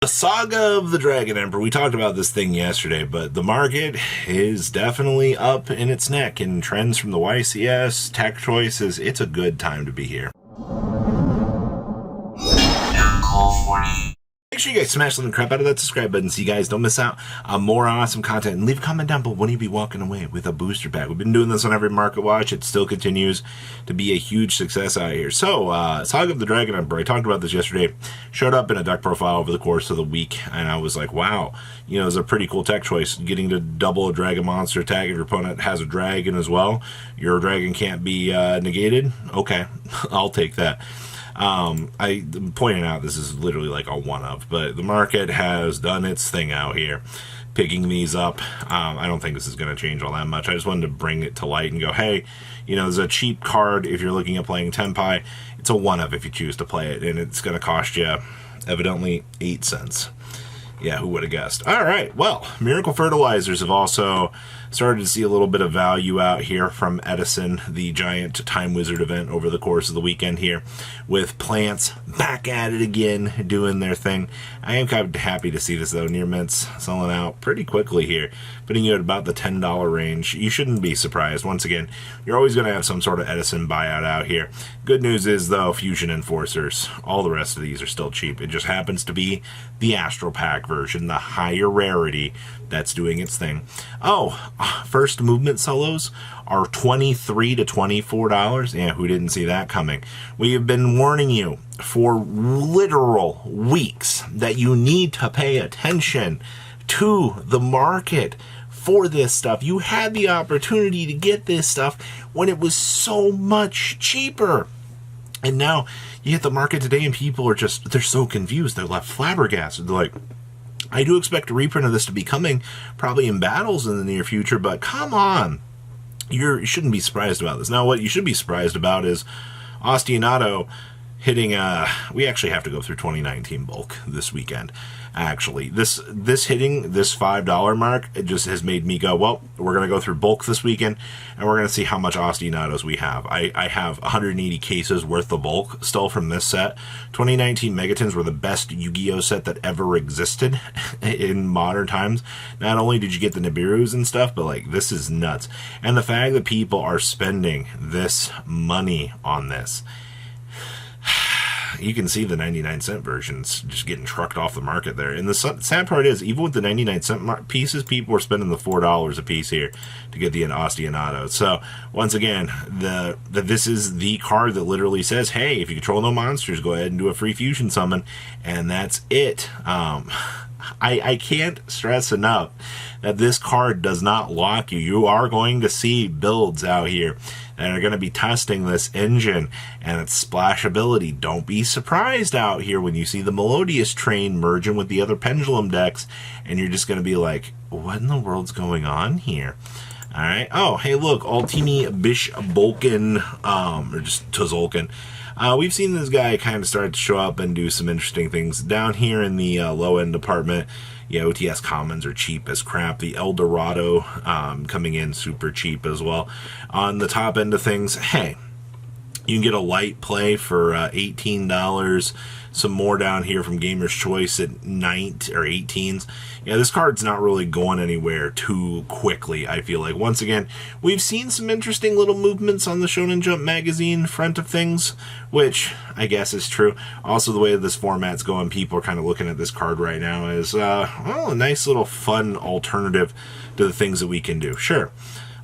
The saga of the Dragon Emperor. We talked about this thing yesterday, but the market is definitely up in its neck, and trends from the YCS, tech choices, it's a good time to be here. Make sure you guys smash the crap out of that subscribe button so you guys don't miss out on more awesome content. And leave a comment down below when you be walking away with a booster pack. We've been doing this on every market watch. It still continues to be a huge success out here. So, Saga of the Dragon Emperor. I talked about this yesterday. Showed up in a deck profile over the course of the week, and I was like, wow, you know, it's a pretty cool tech choice. Getting to double a dragon monster attack if your opponent has a dragon as well. Your dragon can't be negated. Okay, I'll take that. I'm pointing out this is literally like a one-of, but the market has done its thing out here, picking these up. I don't think this is going to change all that much. I just wanted to bring it to light and go, hey, you know, there's a cheap card if you're looking at playing Tenpai. It's a one-of if you choose to play it, and it's going to cost you, evidently, 8 cents. Yeah, who would have guessed? All right, well, Miracle Fertilizers have also started to see a little bit of value out here from Edison, the giant Time Wizard event over the course of the weekend here, with plants back at it again, doing their thing. I am kind of happy to see this, though. Near mints selling out pretty quickly here, putting you at about the $10 range. You shouldn't be surprised. Once again, you're always going to have some sort of Edison buyout out here. Good news is, though, Fusion Enforcers, all the rest of these are still cheap. It just happens to be the Astrop Pack version, the higher rarity, that's doing its thing. Oh, first movement solos are $23 to $24. Yeah, who didn't see that coming? We have been warning you for literal weeks that you need to pay attention to the market for this stuff. You had the opportunity to get this stuff when it was so much cheaper. And now you hit the market today and people are just, they're so confused. They're left flabbergasted. They're like, I do expect a reprint of this to be coming probably in battles in the near future, but come on. You shouldn't be surprised about this. Now, what you should be surprised about is Ostinato hitting, we actually have to go through 2019 bulk this weekend. Actually, this hitting this $5 mark, it just has made me go, well, we're going to go through bulk this weekend, and we're going to see how much Ostinatos we have. I have 180 cases worth of bulk still from this set. 2019 Megatons were the best Yu-Gi-Oh set that ever existed in modern times. Not only did you get the Nibiru's and stuff, but like, this is nuts. And the fact that people are spending this money on this, you can see the 99-cent versions just getting trucked off the market there. And the sad part is, even with the 99-cent pieces, people are spending the $4 a piece here to get the Ostinato. So, once again, this is the card that literally says, hey, if you control no monsters, go ahead and do a free fusion summon. And that's it. I can't stress enough that this card does not lock you. You are going to see builds out here that are going to be testing this engine and its splashability. Don't be surprised out here when you see the Melodious Train merging with the other Pendulum decks, and you're just going to be like, what in the world's going on here? All right. Oh, hey, look, Altimi Bish Bolkin, or just Tuzolkin. We've seen this guy kind of start to show up and do some interesting things. Down here in the low-end department, yeah, OTS commons are cheap as crap. The Eldorado coming in super cheap as well. On the top end of things, hey, you can get a light play for $18. Some more down here from Gamer's Choice at 19 or 18s. Yeah, this card's not really going anywhere too quickly, I feel like. Once again, we've seen some interesting little movements on the Shonen Jump magazine front of things, which I guess is true. Also, the way this format's going, people are kind of looking at this card right now as, well, a nice little fun alternative to the things that we can do. Sure.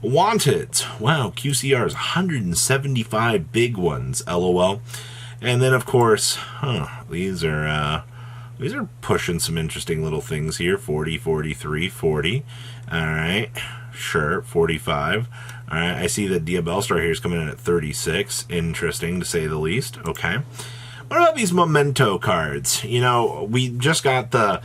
Wanted. Wow, QCR's 175 big ones, LOL. And then, of course, these are pushing some interesting little things here. 40, 43, 40. All right, sure, 45. All right, I see that Diabellstar here is coming in at 36. Interesting, to say the least. Okay. What about these Momento cards? You know, we just got the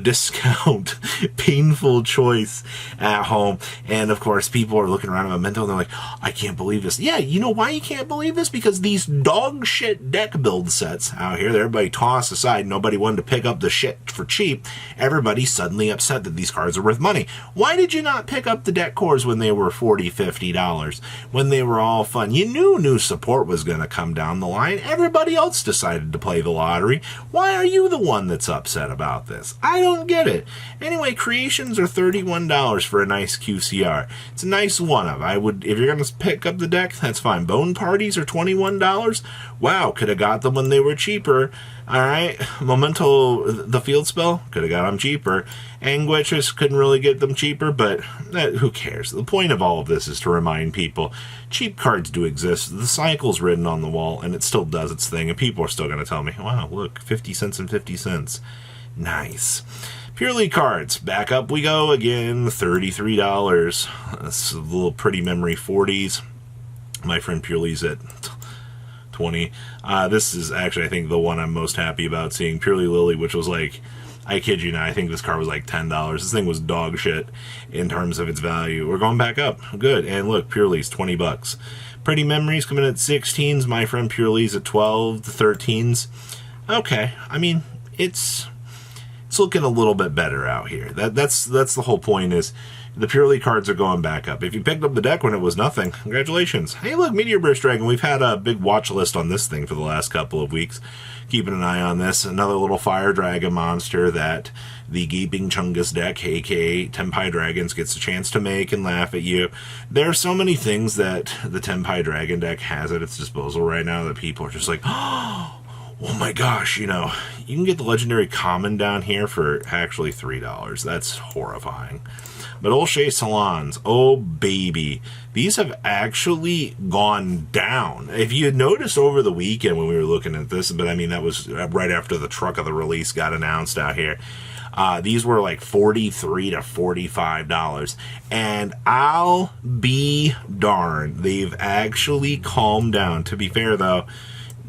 discount painful choice at home, and of course people are looking around at Memento and they're like, I can't believe this. Yeah, you know why you can't believe this? Because these dog shit deck build sets out here that everybody tossed aside, nobody wanted to pick up the shit for cheap, everybody's suddenly upset that these cards are worth money. Why did you not pick up the deck cores when they were $40, $50, when they were all fun? You knew new support was going to come down the line. Everybody everybody else decided to play the lottery. Why are you the one that's upset about this? I don't get it. Anyway, creations are $31 for a nice QCR. It's a nice one-of. If you're going to pick up the deck, that's fine. Bone parties are $21. Wow, could have got them when they were cheaper. All right, Momento, the field spell, could have got them cheaper. Anguishes couldn't really get them cheaper, but who cares? The point of all of this is to remind people, cheap cards do exist. The cycle's written on the wall, and it still does its thing, and people are still going to tell me, wow, look, 50 cents and 50 cents. Nice. Pure League cards, back up we go again, $33. That's a little pretty memory 40s. My friend Pure League's at 20. This is actually, I think, the one I'm most happy about seeing. Purely Lily, which was like, I kid you not, I think this card was like $10. This thing was dog shit in terms of its value. We're going back up. Good. And look, Purely's $20. Pretty Memories coming at 16s. My friend Purely's at 12. The 13s. Okay. I mean, it's looking a little bit better out here. That's the whole point, is the Purely cards are going back up. If you picked up the deck when it was nothing, congratulations. Hey, look, Meteor Dragon. We've had a big watch list on this thing for the last couple of weeks. Keeping an eye on this. Another little fire dragon monster that the Gaping Chungus deck, aka Tenpai Dragons, gets a chance to make and laugh at you. There are so many things that the Tenpai Dragon deck has at its disposal right now that people are just like, oh my gosh, you can get the legendary common down here for actually $3. That's horrifying. But Olshay Salons, oh baby, these have actually gone down. If you had noticed over the weekend when we were looking at this, but I mean, that was right after the truck of the release got announced out here. These were like $43 to $45. And I'll be darned, they've actually calmed down. To be fair, though,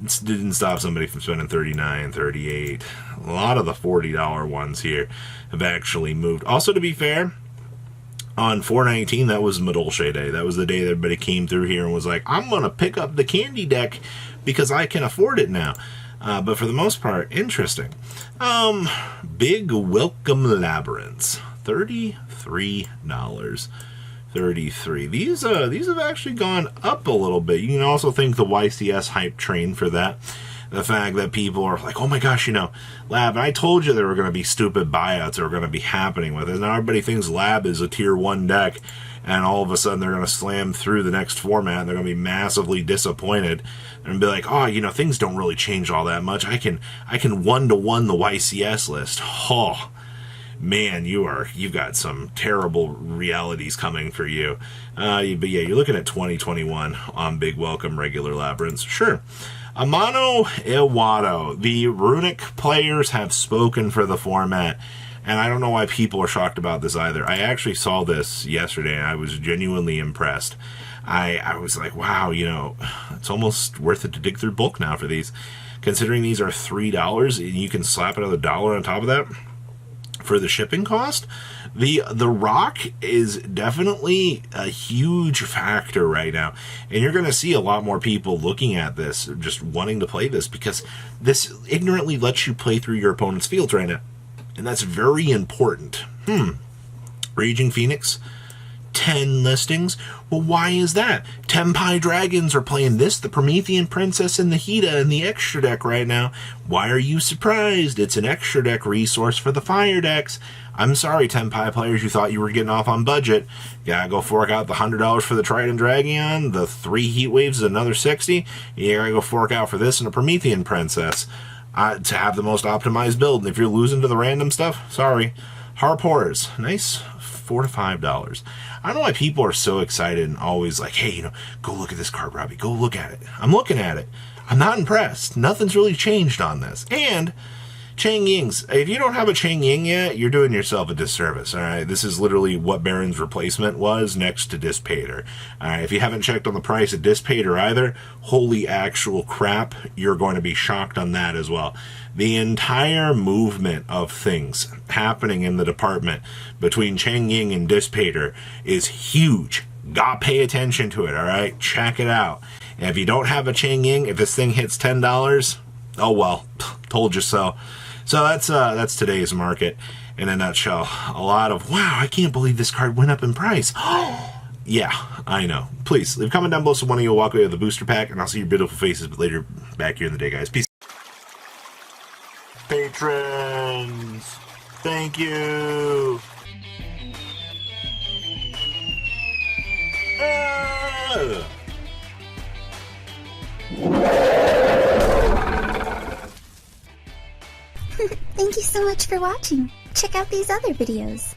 it didn't stop somebody from spending $39, $38. A lot of the $40 ones here have actually moved. Also, to be fair, on 4/19, that was Madolche Day. That was the day that everybody came through here and was like, I'm going to pick up the candy deck because I can afford it now. But for the most part, interesting. Big Welcome Labyrinths, $33. 33. These have actually gone up a little bit. You can also thank the YCS hype train for that. The fact that people are like, oh my gosh, Lab, I told you there were going to be stupid buyouts that were going to be happening with it. Now everybody thinks Lab is a tier 1 deck, and all of a sudden they're going to slam through the next format, and they're going to be massively disappointed, and be like, oh, things don't really change all that much. I can 1-to-1 the YCS list. Oh, man, you've got some terrible realities coming for you. But yeah, you're looking at 2021 on Big Welcome regular Labyrinths. Sure. Amano Iwado. The Runic players have spoken for the format, and I don't know why people are shocked about this either. I actually saw this yesterday, and I was genuinely impressed. I was like, wow, it's almost worth it to dig through bulk now for these. Considering these are $3, and you can slap another $1 on top of that for the shipping cost. The rock is definitely a huge factor right now, and you're going to see a lot more people looking at this, just wanting to play this, because this ignorantly lets you play through your opponent's fields right now, and that's very important. Raging Phoenix, 10 listings. Well, why is that? Tenpai Dragons are playing this, the Promethean Princess, and the Hida in the extra deck right now. Why are you surprised? It's an extra deck resource for the fire decks. I'm sorry, Tenpai players, you thought you were getting off on budget. Gotta go fork out the $100 for the Trident Dragon, the 3 Heat Waves is another $60. You gotta go fork out for this and a Promethean Princess to have the most optimized build. And if you're losing to the random stuff, sorry. Harp Horrors, nice, $4 to $5. I don't know why people are so excited and always like, hey, go look at this card, Robbie. Go look at it. I'm looking at it. I'm not impressed. Nothing's really changed on this. And Chang Ying's, if you don't have a Chang Ying yet, you're doing yourself a disservice, all right? This is literally what Baron's replacement was next to Dispater. All right, if you haven't checked on the price of Dispater either, holy actual crap, you're going to be shocked on that as well. The entire movement of things happening in the department between Chang Ying and Dispater is huge. Gotta pay attention to it, all right? Check it out. And if you don't have a Chang Ying, if this thing hits $10, oh well, told you so. So that's today's market in a nutshell. A lot of, wow, I can't believe this card went up in price. Yeah, I know. Please, leave a comment down below so one of you will walk away with a booster pack, and I'll see your beautiful faces later back here in the day, guys. Peace. Patrons, thank you. Thank you so much for watching. Check out these other videos.